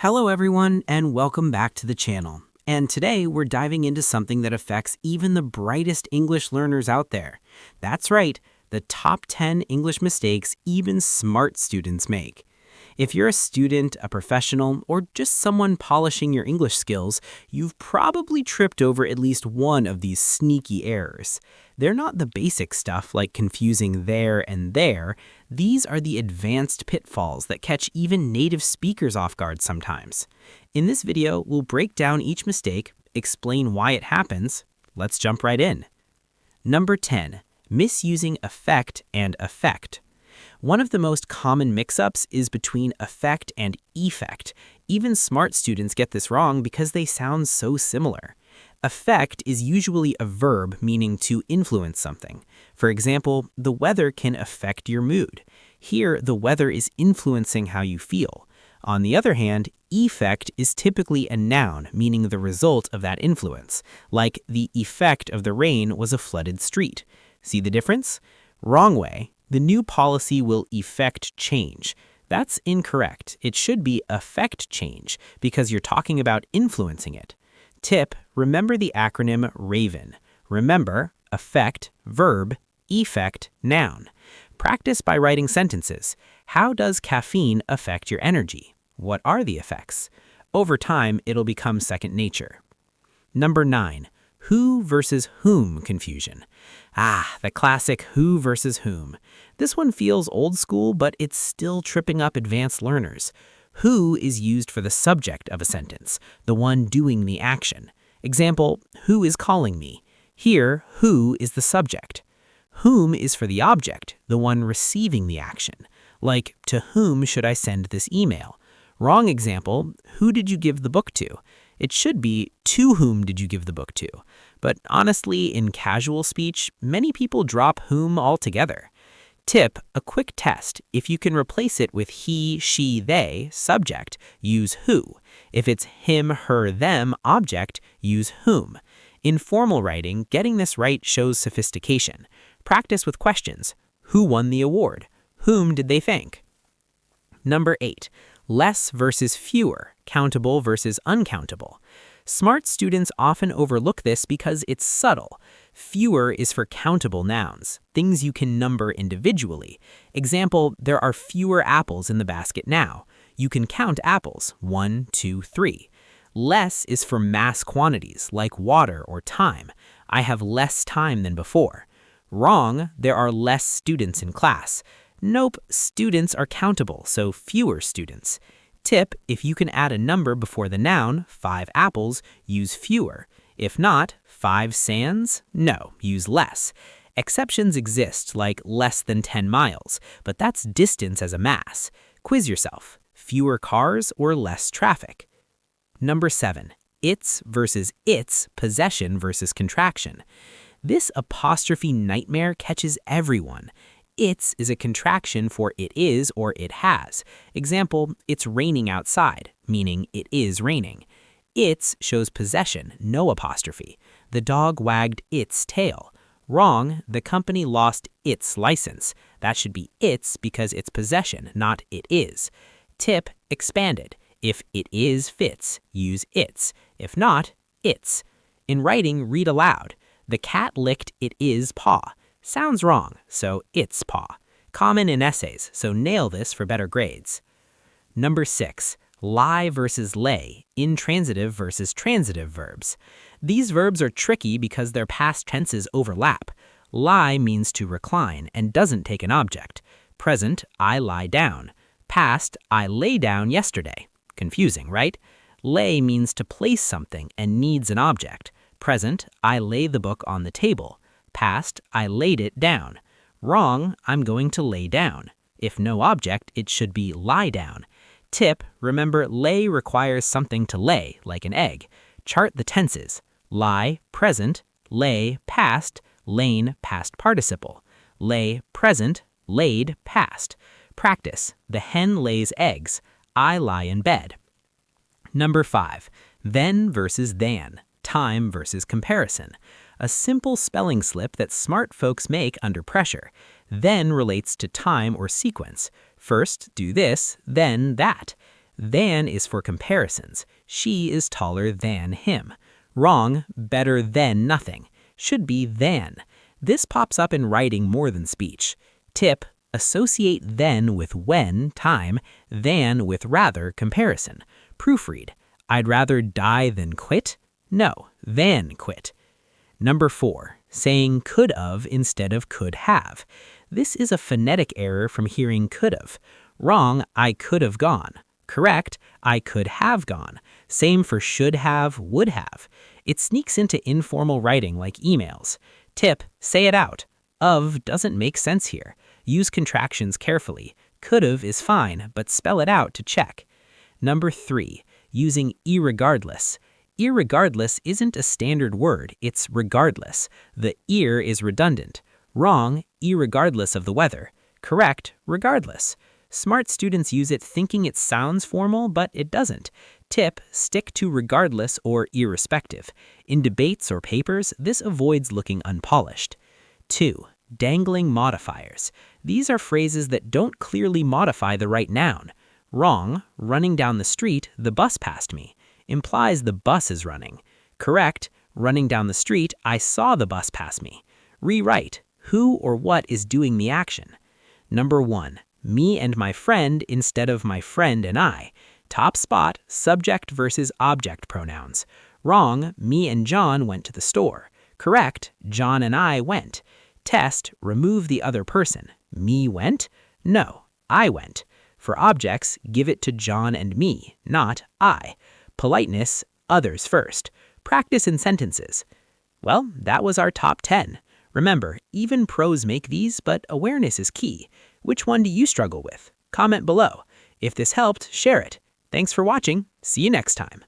Hello everyone and welcome back to the channel. And today we're diving into something that affects even the brightest English learners out there. That's right, the top 10 English mistakes even smart students make. If you're a student, a professional, or just someone polishing your English skills, you've probably tripped over at least one of these sneaky errors. They're not the basic stuff like confusing there and there. These are the advanced pitfalls that catch even native speakers off guard sometimes. In this video, we'll break down each mistake, explain why it happens. Let's jump right in. Number 10. Misusing affect and effect. One of the most common mix-ups is between affect and effect. Even smart students get this wrong because they sound so similar. Affect is usually a verb meaning to influence something. For example, the weather can affect your mood. Here, the weather is influencing how you feel. On the other hand, effect is typically a noun meaning the result of that influence, like the effect of the rain was a flooded street. See the difference? Wrong way. The new policy will effect change. That's incorrect. It should be affect change because you're talking about influencing it. Tip, remember the acronym RAVEN. Remember, affect, verb, effect, noun. Practice by writing sentences. How does caffeine affect your energy? What are the effects? Over time, it'll become second nature. Number 9. Who versus whom confusion. The classic who versus whom. This one feels old school, but it's still tripping up advanced learners. Who is used for the subject of a sentence, the one doing the action. Example, who is calling me? Here, who is the subject. Whom is for the object, the one receiving the action. Like, to whom should I send this email? Wrong example, who did you give the book to? It should be, to whom did you give the book to? But honestly, in casual speech, many people drop whom altogether. Tip, a quick test. If you can replace it with he, she, they, subject, use who. If it's him, her, them, object, use whom. In formal writing, getting this right shows sophistication. Practice with questions. Who won the award? Whom did they thank? Number 8. Less versus fewer, countable versus uncountable. Smart students often overlook this because it's subtle. Fewer is for countable nouns, things you can number individually. Example, there are fewer apples in the basket now. You can count apples, 1, 2, 3. Less is for mass quantities, like water or time. I have less time than before. Wrong, there are less students in class. Nope, students are countable, so fewer students. Tip, if you can add a number before the noun, 5 apples, use fewer. If not, 5 sands? No, use less. Exceptions exist, like less than 10 miles, but that's distance as a mass. Quiz yourself. Fewer cars or less traffic? Number 7. Its versus its, possession versus contraction. This apostrophe nightmare catches everyone. Its is a contraction for it is or it has. Example, it's raining outside, meaning it is raining. Its shows possession, no apostrophe. The dog wagged its tail. Wrong, the company lost its license. That should be its because it's possession, not it is. Tip, expanded. If it is fits, use its. If not, its. In writing, read aloud. The cat licked it is paw. Sounds wrong, so its paw. Common in essays, so nail this for better grades. Number 6. Lie versus lay, intransitive versus transitive verbs. These verbs are tricky because their past tenses overlap. Lie means to recline and doesn't take an object. Present, I lie down. Past, I lay down yesterday. Confusing, right? Lay means to place something and needs an object. Present, I lay the book on the table. Past, I laid it down. Wrong, I'm going to lay down. If no object, it should be lie down. Tip, remember lay requires something to lay, like an egg. Chart the tenses. Lie, present, lay, past, lain, past participle. Lay, present, laid, past. Practice. The hen lays eggs. I lie in bed. Number 5. Then versus than, time versus comparison. A simple spelling slip that smart folks make under pressure. Then relates to time or sequence. First, do this, then that. Than is for comparisons. She is taller than him. Wrong, better than nothing. Should be than. This pops up in writing more than speech. Tip, associate then with when, time, than with rather, comparison. Proofread. I'd rather die than quit? No, than quit. Number 4, saying could of instead of could have. This is a phonetic error from hearing could have. Wrong, I could have gone. Correct, I could have gone. Same for should have, would have. It sneaks into informal writing like emails. Tip, say it out. Of doesn't make sense here. Use contractions carefully. Could've is fine, but spell it out to check. Number 3, using irregardless. Irregardless isn't a standard word, it's regardless. The ear is redundant. Wrong, irregardless of the weather. Correct, regardless. Smart students use it thinking it sounds formal, but it doesn't. Tip, stick to regardless or irrespective. In debates or papers, this avoids looking unpolished. 2, dangling modifiers. These are phrases that don't clearly modify the right noun. Wrong, running down the street, the bus passed me. Implies the bus is running. Correct, running down the street, I saw the bus pass me. Rewrite, who or what is doing the action. Number 1, me and my friend instead of my friend and I. Top spot, subject versus object pronouns. Wrong, me and John went to the store. Correct, John and I went. Test, remove the other person. Me went? No, I went. For objects, give it to John and me, not I. Politeness, others first. Practice in sentences. Well, that was our top 10. Remember, even pros make these, but awareness is key. Which one do you struggle with? Comment below. If this helped, share it. Thanks for watching. See you next time.